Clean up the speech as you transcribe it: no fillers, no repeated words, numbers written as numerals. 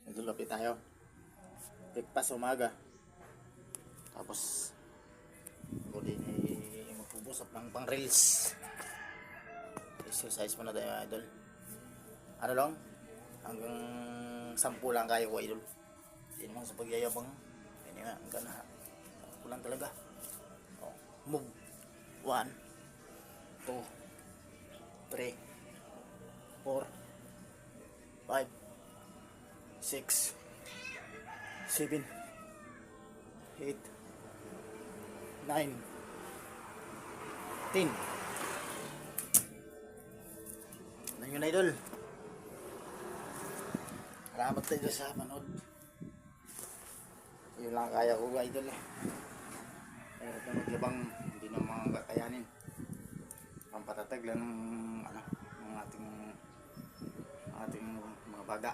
Naglalapit tayo. Breakfast umaga. Tapos ako din ay magpupusap ng pang reels. Exercise muna tayo idol. Ano lang? Hanggang 10 lang kaya ko idol. Hindi naman sa pagyayabang. Hindi nga, hanggang 10 lang talaga. Oh, move. 1 2 3 4 5 6 7 8 9 10. Ano yun idol? Salamat tayo sa panood. Yun lang kaya ko idol eh. Pero kung maglabang hindi na mga kakayanin. Pampatatag lang ng, ano, ng ating mga baga.